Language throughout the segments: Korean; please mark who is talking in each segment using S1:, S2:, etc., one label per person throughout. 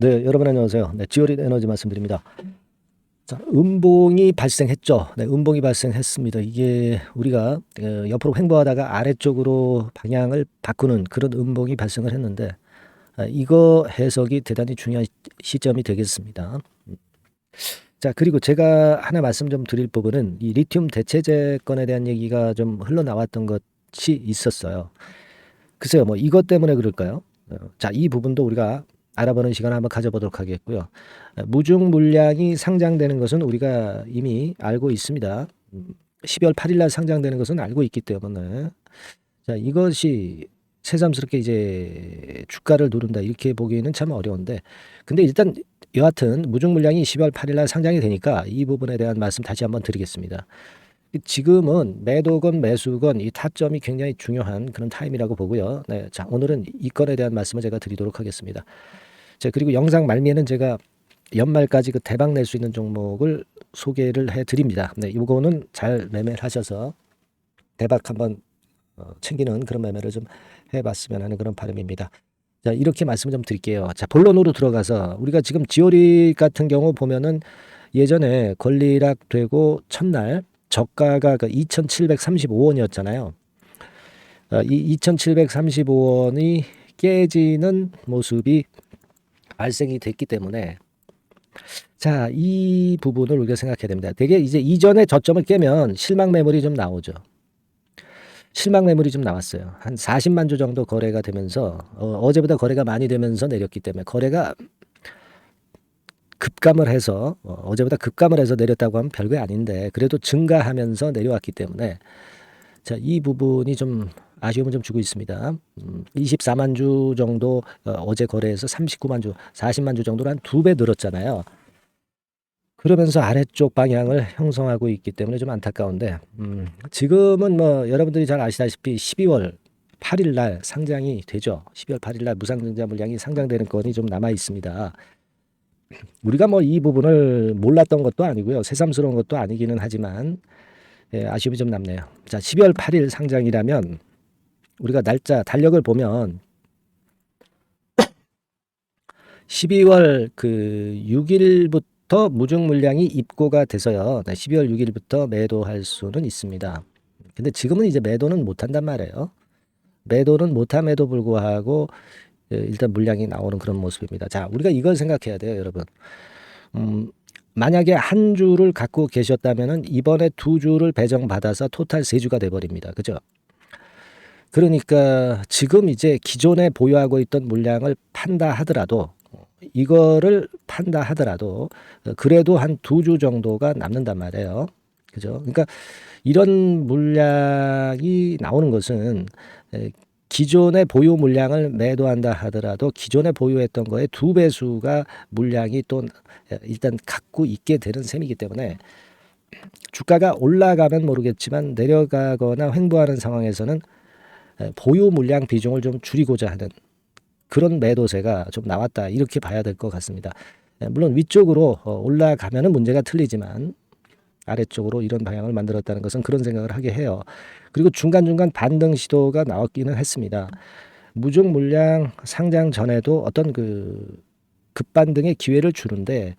S1: 네, 여러분 안녕하세요. 네, 지오릿 에너지 말씀드립니다. 자, 음봉이 발생했죠. 네, 음봉이 발생했습니다. 이게 우리가 옆으로 횡보하다가 아래쪽으로 방향을 바꾸는 그런 음봉이 발생을 했는데, 이거 해석이 대단히 중요한 시점이 되겠습니다. 자, 그리고 제가 하나 말씀 좀 드릴 부분은 이 리튬 대체재 건에 대한 얘기가 좀 흘러나왔던 것이 있었어요. 글쎄요, 뭐 이것 때문에 그럴까요? 자, 이 부분도 우리가 알아보는 시간을 한번 가져보도록 하겠고요. 무중 물량이 상장되는 것은 우리가 이미 알고 있습니다. 12월 8일 날 상장되는 것은 알고 있기 때문에 자, 이것이 새삼스럽게 이제 주가를 누른다 이렇게 보기는 참 어려운데 근데 일단 여하튼 무중 물량이 12월 8일 날 상장이 되니까 이 부분에 대한 말씀 다시 한번 드리겠습니다. 지금은 매도건 매수건 이 타점이 굉장히 중요한 그런 타임이라고 보고요. 네, 자, 오늘은 이 건에 대한 말씀을 제가 드리도록 하겠습니다. 자, 그리고 영상 말미에는 제가 연말까지 그 대박 낼 수 있는 종목을 소개를 해 드립니다. 네, 이거는 잘 매매를 하셔서 대박 한번 챙기는 그런 매매를 좀 해봤으면 하는 그런 바람입니다. 자, 이렇게 말씀을 좀 드릴게요. 자, 본론으로 들어가서 우리가 지금 지오릿 같은 경우 보면은 예전에 권리락 되고 첫날 저가가 그 2,735원이었잖아요. 이 2,735원이 깨지는 모습이 발생이 됐기 때문에 자, 이 부분을 우리가 생각해야 됩니다. 되게 이제 이전에 저점을 깨면 실망 매물이 좀 나오죠. 실망 매물이 좀 나왔어요. 한 40만 주 정도 거래가 되면서 어제보다 거래가 많이 되면서 내렸기 때문에 거래가 급감을 해서 어제보다 급감을 해서 내렸다고 하면 별거 아닌데 그래도 증가하면서 내려왔기 때문에 자, 이 부분이 좀 아쉬움을 좀 주고 있습니다. 24만 주 정도 어제 거래해서 39만 주, 40만 주 정도로 한 2배 늘었잖아요. 그러면서 아래쪽 방향을 형성하고 있기 때문에 좀 안타까운데 지금은 뭐 여러분들이 잘 아시다시피 12월 8일 날 상장이 되죠. 12월 8일 날 무상증자 물량이 상장되는 건이 좀 남아 있습니다. 우리가 뭐 이 부분을 몰랐던 것도 아니고요. 새삼스러운 것도 아니기는 하지만 아쉬움이 좀 남네요. 자, 12월 8일 상장이라면 우리가 날짜 달력을 보면 12월 그 6일부터 무중 물량이 입고가 돼서요. 12월 6일부터 매도할 수는 있습니다. 근데 지금은 이제 매도는 못 한단 말이에요. 매도는 못함에도 불구하고 일단 물량이 나오는 그런 모습입니다. 자, 우리가 이걸 생각해야 돼요, 여러분. 만약에 한 주를 갖고 계셨다면은 이번에 2주를 배정받아서 토탈 3주가 돼 버립니다. 그죠? 그러니까 지금 이제 기존에 보유하고 있던 물량을 판다 하더라도 이거를 판다 하더라도 그래도 한 2주 정도가 남는단 말이에요. 그죠? 그러니까 이런 물량이 나오는 것은 기존의 보유 물량을 매도한다 하더라도 기존에 보유했던 거에 2배수가 물량이 또 일단 갖고 있게 되는 셈이기 때문에 주가가 올라가면 모르겠지만 내려가거나 횡보하는 상황에서는 보유 물량 비중을 좀 줄이고자 하는 그런 매도세가 좀 나왔다 이렇게 봐야 될 것 같습니다. 물론 위쪽으로 올라가면은 문제가 틀리지만 아래쪽으로 이런 방향을 만들었다는 것은 그런 생각을 하게 해요. 그리고 중간중간 반등 시도가 나왔기는 했습니다. 무중 물량 상장 전에도 어떤 그 급반등의 기회를 주는데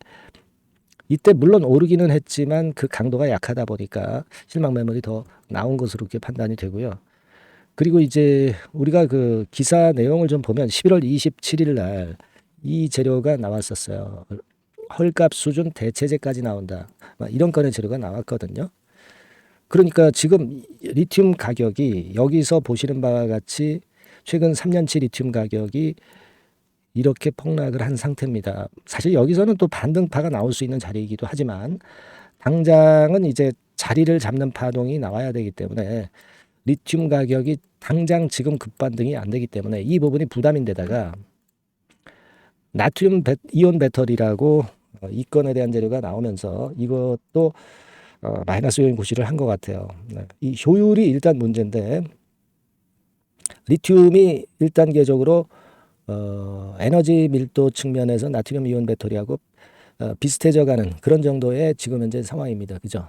S1: 이때 물론 오르기는 했지만 그 강도가 약하다 보니까 실망 매물이 더 나온 것으로 이렇게 판단이 되고요. 그리고 이제 우리가 그 기사 내용을 좀 보면 11월 27일 날 이 재료가 나왔었어요. 헐값 수준 대체재까지 나온다. 이런 건의 재료가 나왔거든요. 그러니까 지금 리튬 가격이 여기서 보시는 바와 같이 최근 3년치 리튬 가격이 이렇게 폭락을 한 상태입니다. 사실 여기서는 또 반등파가 나올 수 있는 자리이기도 하지만 당장은 이제 자리를 잡는 파동이 나와야 되기 때문에 리튬 가격이 당장 지금 급반등이 안 되기 때문에 이 부분이 부담인데다가 나트륨 이온 배터리라고 이 건에 대한 재료가 나오면서 이것도 마이너스 요인 고시를 한 것 같아요. 이 효율이 일단 문제인데 리튬이 1단계적으로 에너지 밀도 측면에서 나트륨 이온 배터리하고 비슷해져가는 그런 정도의 지금 현재 상황입니다. 그죠?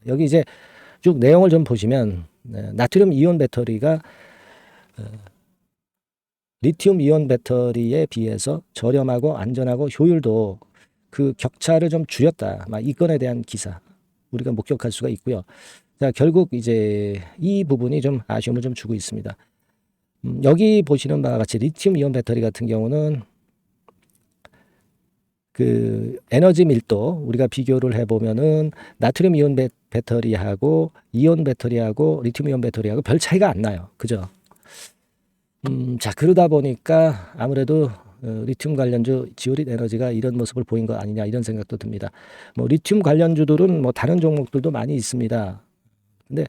S1: 여기 이제 쭉 내용을 좀 보시면 나트륨 이온 배터리가 리튬 이온 배터리에 비해서 저렴하고 안전하고 효율도 그 격차를 좀 줄였다. 막 이 건에 대한 기사 우리가 목격할 수가 있고요. 자, 결국 이제 이 부분이 좀 아쉬움을 좀 주고 있습니다. 여기 보시는 바와 같이 리튬 이온 배터리 같은 경우는 그 에너지 밀도 우리가 비교를 해보면은 나트륨 이온 배터리하고 이온 배터리하고 리튬 이온 배터리하고 별 차이가 안 나요. 그죠? 자, 그러다 보니까 아무래도 리튬 관련주 지오릿 에너지가 이런 모습을 보인 거 아니냐 이런 생각도 듭니다. 뭐 리튬 관련주들은 뭐 다른 종목들도 많이 있습니다. 근데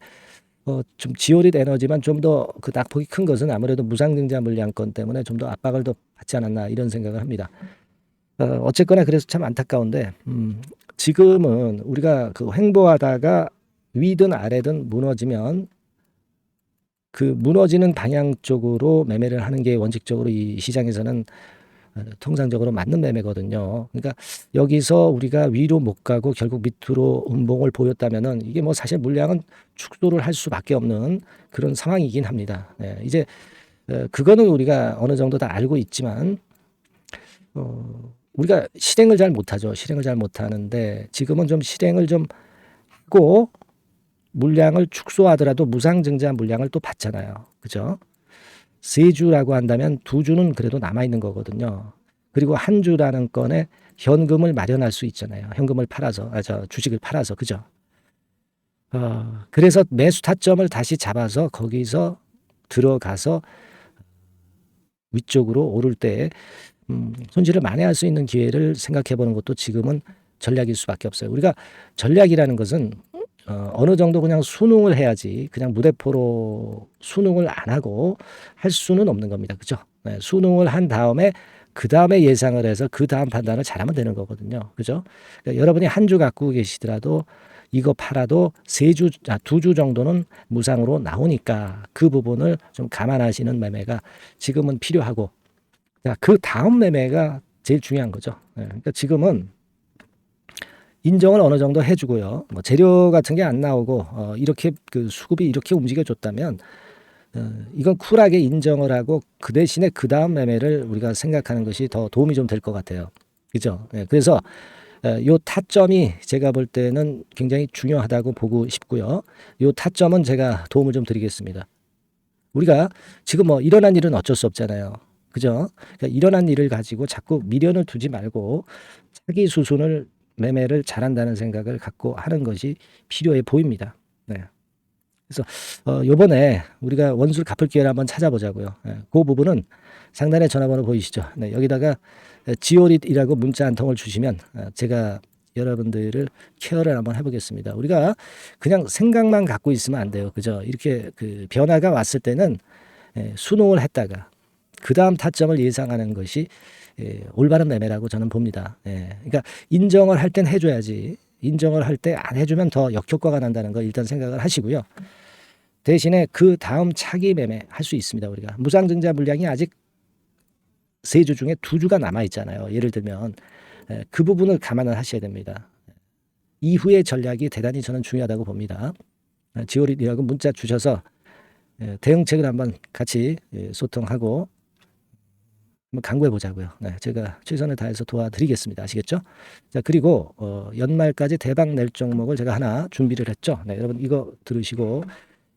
S1: 좀 지오릿 에너지만 좀 더 그 낙폭이 큰 것은 아무래도 무상증자 물량권 때문에 좀 더 압박을 더 받지 않았나 이런 생각을 합니다. 어쨌거나 그래서 참 안타까운데 지금은 우리가 그 횡보하다가 위든 아래든 무너지면 그 무너지는 방향 쪽으로 매매를 하는 게 원칙적으로 이 시장에서는 통상적으로 맞는 매매거든요. 그러니까 여기서 우리가 위로 못 가고 결국 밑으로 음봉을 보였다면은 이게 뭐 사실 물량은 축소를 할 수밖에 없는 그런 상황이긴 합니다. 네, 이제 그거는 우리가 어느 정도 다 알고 있지만 우리가 실행을 잘 못하죠. 실행을 잘 못하는데 지금은 좀 실행을 좀 하고 물량을 축소하더라도 무상증자 물량을 또 받잖아요. 그죠? 세 주라고 한다면 두 주는 그래도 남아있는 거거든요. 그리고 한 주라는 건에 현금을 마련할 수 있잖아요. 현금을 팔아서, 주식을 팔아서. 그죠? 그래서 매수 타점을 다시 잡아서 거기서 들어가서 위쪽으로 오를 때 손실을 만회할 수 있는 기회를 생각해 보는 것도 지금은 전략일 수밖에 없어요. 우리가 전략이라는 것은 어느 정도 그냥 순응을 해야지 그냥 무대포로 순응을 안 하고 할 수는 없는 겁니다. 그죠? 네, 순응을 한 다음에 그 다음에 예상을 해서 그 다음 판단을 잘하면 되는 거거든요. 그죠? 그러니까 여러분이 한 주 갖고 계시더라도 이거 팔아도 두 주 정도는 무상으로 나오니까 그 부분을 좀 감안하시는 매매가 지금은 필요하고 자, 그 다음 매매가 제일 중요한 거죠. 네, 그러니까 지금은 인정을 어느 정도 해주고요. 뭐 재료 같은 게 안 나오고 이렇게 그 수급이 이렇게 움직여줬다면 이건 쿨하게 인정을 하고 그 대신에 그 다음 매매를 우리가 생각하는 것이 더 도움이 좀 될 것 같아요. 그죠? 네, 그래서 요 타점이 제가 볼 때는 굉장히 중요하다고 보고 싶고요. 요 타점은 제가 도움을 좀 드리겠습니다. 우리가 지금 뭐 일어난 일은 어쩔 수 없잖아요. 그죠? 그러니까 일어난 일을 가지고 자꾸 미련을 두지 말고 차기 수순을 매매를 잘한다는 생각을 갖고 하는 것이 필요해 보입니다. 네. 그래서 요번에 우리가 원수를 갚을 기회를 한번 찾아보자고요. 네. 그 부분은 상단에 전화번호 보이시죠? 네. 여기다가 지오릿이라고 문자 한 통을 주시면 제가 여러분들을 케어를 한번 해보겠습니다. 우리가 그냥 생각만 갖고 있으면 안 돼요. 그죠? 이렇게 그 변화가 왔을 때는 순응을 했다가 그 다음 타점을 예상하는 것이 올바른 매매라고 저는 봅니다. 그러니까 인정을 할 땐 해줘야지. 인정을 할 때 안 해주면 더 역효과가 난다는 거 일단 생각을 하시고요. 대신에 그 다음 차기 매매 할 수 있습니다. 우리가 무상증자 물량이 아직 세 주 중에 두 주가 남아 있잖아요. 예를 들면 그 부분을 감안을 하셔야 됩니다. 이후의 전략이 대단히 저는 중요하다고 봅니다. 지오릿이라고 문자 주셔서 대응책을 한번 같이 소통하고 한번 강구해 보자고요. 네, 제가 최선을 다해서 도와드리겠습니다. 아시겠죠? 자, 그리고 연말까지 대박 낼 종목을 제가 하나 준비를 했죠. 네, 여러분 이거 들으시고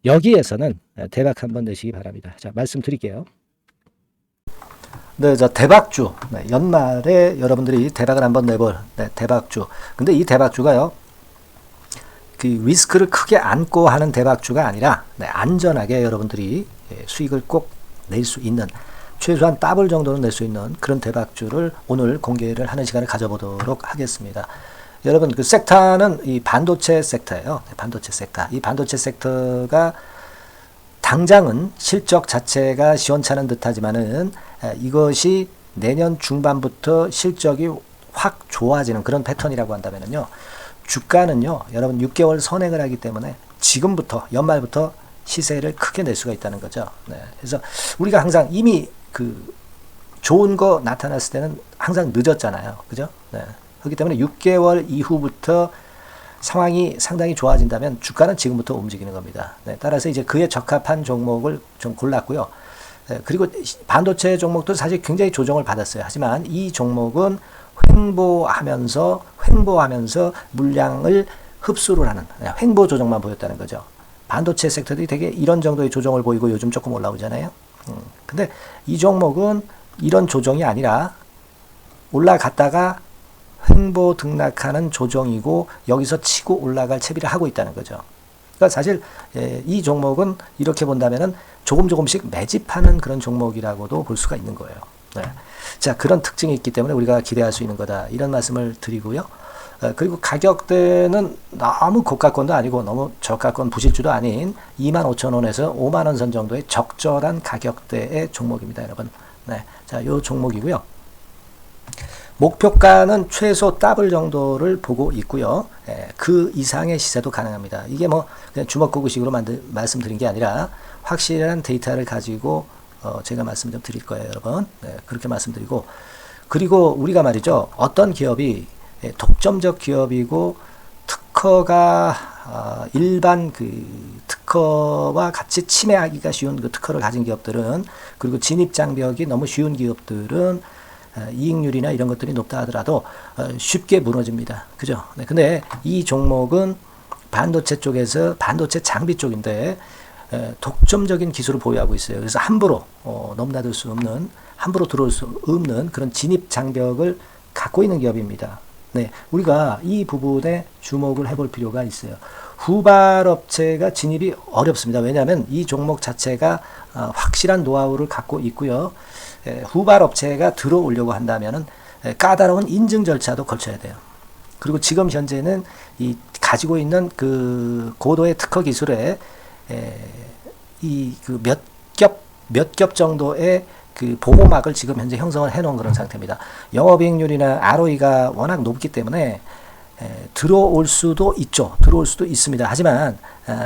S1: 여기에서는 대박 한번 내시기 바랍니다. 자, 말씀드릴게요. 네, 자, 대박주. 네, 연말에 여러분들이 대박을 한번 내볼 대박주. 근데 이 대박주가요. 그 리스크를 크게 안고 하는 대박주가 아니라 안전하게 여러분들이 수익을 꼭 낼 수 있는 최소한 더블 정도는 낼 수 있는 그런 대박주를 오늘 공개를 하는 시간을 가져보도록 하겠습니다. 여러분 그 섹터는 이 반도체 섹터예요. 반도체 섹터. 이 반도체 섹터가 당장은 실적 자체가 시원찮은 듯하지만은 이것이 내년 중반부터 실적이 확 좋아지는 그런 패턴이라고 한다면은요. 주가는요. 여러분 6개월 선행을 하기 때문에 지금부터 연말부터 시세를 크게 낼 수가 있다는 거죠. 네. 그래서 우리가 항상 이미 그 좋은 거 나타났을 때는 항상 늦었잖아요. 그죠? 네. 그렇기 때문에 6개월 이후부터 상황이 상당히 좋아진다면 주가는 지금부터 움직이는 겁니다. 네. 따라서 이제 그에 적합한 종목을 좀 골랐고요. 그리고 반도체 종목도 사실 굉장히 조정을 받았어요. 하지만 이 종목은 횡보하면서 물량을 흡수를 하는 횡보 조정만 보였다는 거죠. 반도체 섹터들이 되게 이런 정도의 조정을 보이고 요즘 조금 올라오잖아요. 근데 이 종목은 이런 조정이 아니라 올라갔다가 횡보 등락하는 조정이고 여기서 치고 올라갈 채비를 하고 있다는 거죠. 그러니까 사실 이 종목은 이렇게 본다면은 조금씩 매집하는 그런 종목이라고도 볼 수가 있는 거예요. 네. 자, 그런 특징이 있기 때문에 우리가 기대할 수 있는 거다. 이런 말씀을 드리고요. 그리고 가격대는 너무 고가권도 아니고 너무 저가권 부실주도 아닌 25,000원에서 50,000원 선 정도의 적절한 가격대의 종목입니다, 여러분. 네. 자, 요 종목이고요. 목표가는 최소 더블 정도를 보고 있고요. 그 이상의 시세도 가능합니다. 이게 뭐 그냥 주먹구구식으로 말씀드린 게 아니라 확실한 데이터를 가지고 제가 말씀 좀 드릴 거예요, 여러분. 네, 그렇게 말씀드리고, 그리고 우리가 말이죠, 어떤 기업이 독점적 기업이고 특허가 일반 그 특허와 같이 침해하기가 쉬운 그 특허를 가진 기업들은, 그리고 진입 장벽이 너무 쉬운 기업들은 이익률이나 이런 것들이 높다 하더라도 쉽게 무너집니다. 그죠? 네, 근데 이 종목은 반도체 쪽에서 반도체 장비 쪽인데 독점적인 기술을 보유하고 있어요. 그래서 함부로 넘나들 수 없는, 함부로 들어올 수 없는 그런 진입 장벽을 갖고 있는 기업입니다. 네, 우리가 이 부분에 주목을 해볼 필요가 있어요. 후발업체가 진입이 어렵습니다. 왜냐하면 이 종목 자체가 확실한 노하우를 갖고 있고요. 후발업체가 들어오려고 한다면은 까다로운 인증 절차도 거쳐야 돼요. 그리고 지금 현재는 이 가지고 있는 그 고도의 특허 기술에 이 그 몇 겹 정도의 그 보호막을 지금 현재 형성을 해놓은 그런 상태입니다. 영업이익률이나 ROE가 워낙 높기 때문에 들어올 수도 있죠. 들어올 수도 있습니다. 하지만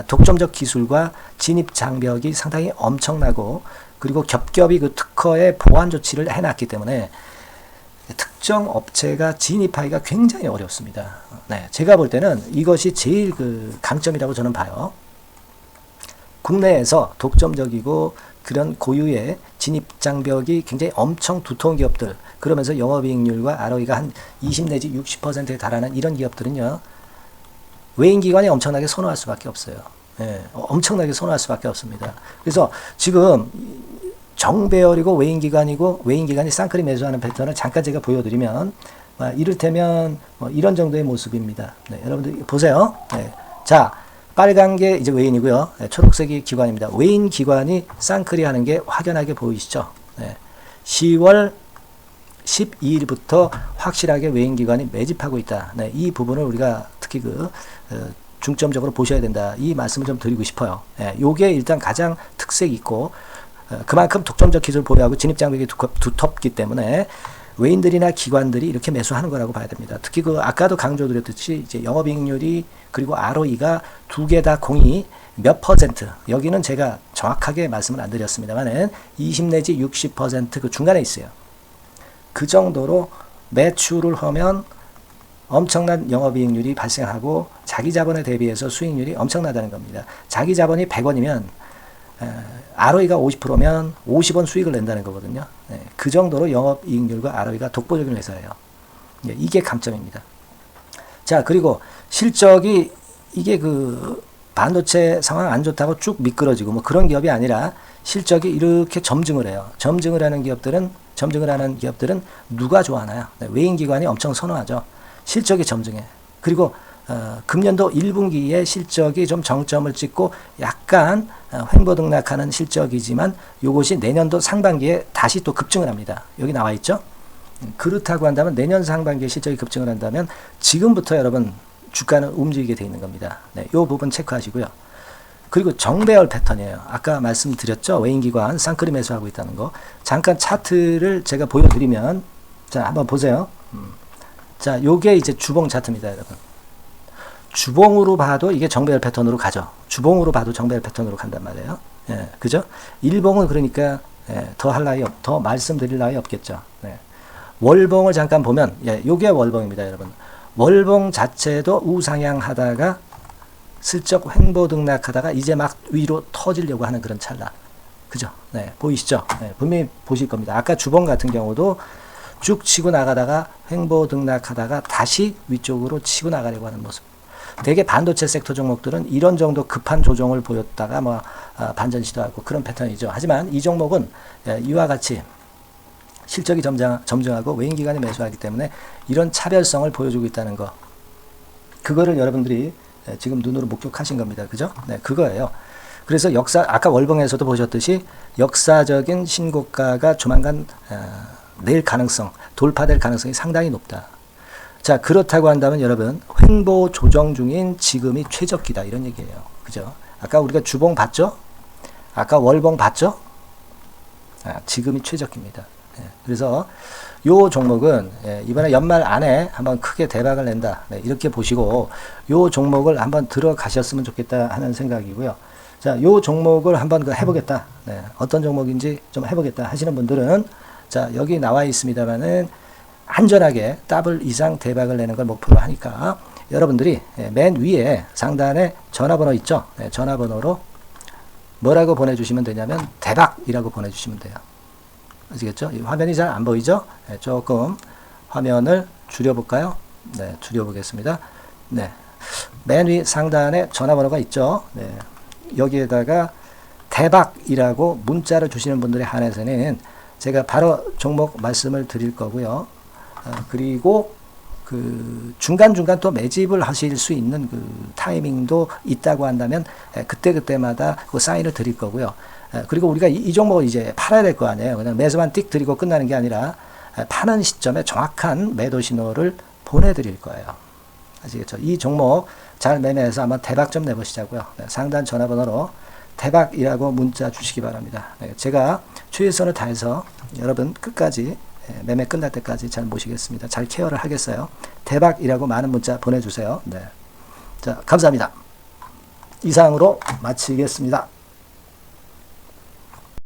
S1: 독점적 기술과 진입 장벽이 상당히 엄청나고, 그리고 겹겹이 그 특허의 보완 조치를 해놨기 때문에 특정 업체가 진입하기가 굉장히 어렵습니다. 네, 제가 볼 때는 이것이 제일 그 강점이라고 저는 봐요. 국내에서 독점적이고 그런 고유의 진입 장벽이 굉장히 엄청 두터운 기업들, 그러면서 영업이익률과 ROE가 한 20 내지 60%에 달하는 이런 기업들은요, 외인기관이 엄청나게 선호할 수밖에 없어요. 예, 엄청나게 선호할 수밖에 없습니다. 그래서 지금 정배열이고 외인기관이 쌍끌이 매수하는 패턴을 잠깐 제가 보여드리면, 이를테면 이런 정도의 모습입니다. 네, 여러분들 보세요. 네, 자, 빨간 게 이제 외인이고요. 네, 초록색이 기관입니다. 외인 기관이 쌍끌이 하는 게 확연하게 보이시죠? 네, 10월 12일부터 확실하게 외인 기관이 매집하고 있다. 네, 이 부분을 우리가 특히 중점적으로 보셔야 된다. 이 말씀을 좀 드리고 싶어요. 네, 요게 일단 가장 특색이 있고, 그만큼 독점적 기술을 보유하고 진입 장벽이 두텁기 때문에 외인들이나 기관들이 이렇게 매수하는 거라고 봐야 됩니다. 특히 아까도 강조드렸듯이 이제 영업이익률이 그리고 ROE가 두 개 다 공이 몇 퍼센트, 여기는 제가 정확하게 말씀을 안 드렸습니다만은 20 내지 60% 그 중간에 있어요. 그 정도로 매출을 하면 엄청난 영업이익률이 발생하고 자기 자본에 대비해서 수익률이 엄청나다는 겁니다. 자기 자본이 100원이면 ROE가 50%면 50원 수익을 낸다는 거거든요. 네, 그 정도로 영업이익률과 ROE가 독보적인 회사예요. 네, 이게 강점입니다. 자, 그리고 실적이 이게 그 반도체 상황 안 좋다고 쭉 미끄러지고 뭐 그런 기업이 아니라 실적이 이렇게 점증을 해요. 점증을 하는 기업들은 누가 좋아하나요? 네, 외인기관이 엄청 선호하죠. 실적이 점증해. 그리고 금년도 1분기에 실적이 좀 정점을 찍고 약간 횡보 등락하는 실적이지만 이것이 내년도 상반기에 다시 또 급증을 합니다. 여기 나와 있죠? 그렇다고 한다면 내년 상반기에 실적이 급증을 한다면 지금부터 여러분 주가는 움직이게 되어 있는 겁니다. 네, 이 부분 체크하시고요. 그리고 정배열 패턴이에요. 아까 말씀드렸죠? 외인기관 쌍끌이 매수하고 있다는 거. 잠깐 차트를 제가 보여드리면, 자, 한번 보세요. 자, 요게 이제 주봉 차트입니다, 여러분. 주봉으로 봐도 이게 정배열 패턴으로 가죠. 주봉으로 봐도 정배열 패턴으로 간단 말이에요. 예, 그죠? 일봉은 그러니까 더 말씀드릴 나위 없겠죠. 네. 월봉을 잠깐 보면, 요게 월봉입니다, 여러분. 월봉 자체도 우상향 하다가 슬쩍 횡보 등락하다가 이제 막 위로 터지려고 하는 그런 찰나. 그죠? 네, 보이시죠? 네, 분명히 보실 겁니다. 아까 주봉 같은 경우도 쭉 치고 나가다가 횡보 등락하다가 다시 위쪽으로 치고 나가려고 하는 모습. 대개 반도체 섹터 종목들은 이런 정도 급한 조정을 보였다가 반전 시도하고 그런 패턴이죠. 하지만 이 종목은 이와 같이 실적이 점증하고 외인 기관이 매수하기 때문에 이런 차별성을 보여주고 있다는 거. 그거를 여러분들이 지금 눈으로 목격하신 겁니다. 그죠? 네, 그거예요. 그래서 아까 월봉에서도 보셨듯이 역사적인 신고가가 조만간 낼 가능성, 돌파될 가능성이 상당히 높다. 자, 그렇다고 한다면 여러분, 횡보 조정 중인 지금이 최적기다. 이런 얘기예요. 그죠? 아까 우리가 주봉 봤죠? 아까 월봉 봤죠? 지금이 최적기입니다. 그래서 요 종목은 이번에 연말 안에 한번 크게 대박을 낸다. 이렇게 보시고 요 종목을 한번 들어가셨으면 좋겠다 하는 생각이고요. 자, 요 종목을 한번 해보겠다. 어떤 종목인지 좀 해보겠다 하시는 분들은 자, 여기 나와 있습니다만은 안전하게 더블 이상 대박을 내는 걸 목표로 하니까 여러분들이 맨 위에 상단에 전화번호 있죠? 전화번호로 뭐라고 보내주시면 되냐면 대박이라고 보내주시면 돼요. 아시겠죠? 이 화면이 잘 안 보이죠? 조금 화면을 줄여볼까요? 네, 줄여보겠습니다. 네, 맨 위 상단에 전화번호가 있죠? 네, 여기에다가 대박이라고 문자를 주시는 분들에 한해서는 제가 바로 종목 말씀을 드릴 거고요. 그리고 그 중간중간 또 매집을 하실 수 있는 그 타이밍도 있다고 한다면 그때그때마다 그 사인을 드릴 거고요. 그리고 우리가 이 종목을 이제 팔아야 될 거 아니에요. 그냥 매수만 띡 드리고 끝나는 게 아니라 파는 시점에 정확한 매도 신호를 보내드릴 거예요. 아시겠죠? 이 종목 잘 매매해서 한번 대박 좀 내보시자고요. 상단 전화번호로 대박이라고 문자 주시기 바랍니다. 제가 최선을 다해서 여러분 끝까지 매매 끝날 때까지 잘 모시겠습니다. 잘 케어를 하겠어요. 대박이라고 많은 문자 보내주세요. 네. 자, 감사합니다. 이상으로 마치겠습니다.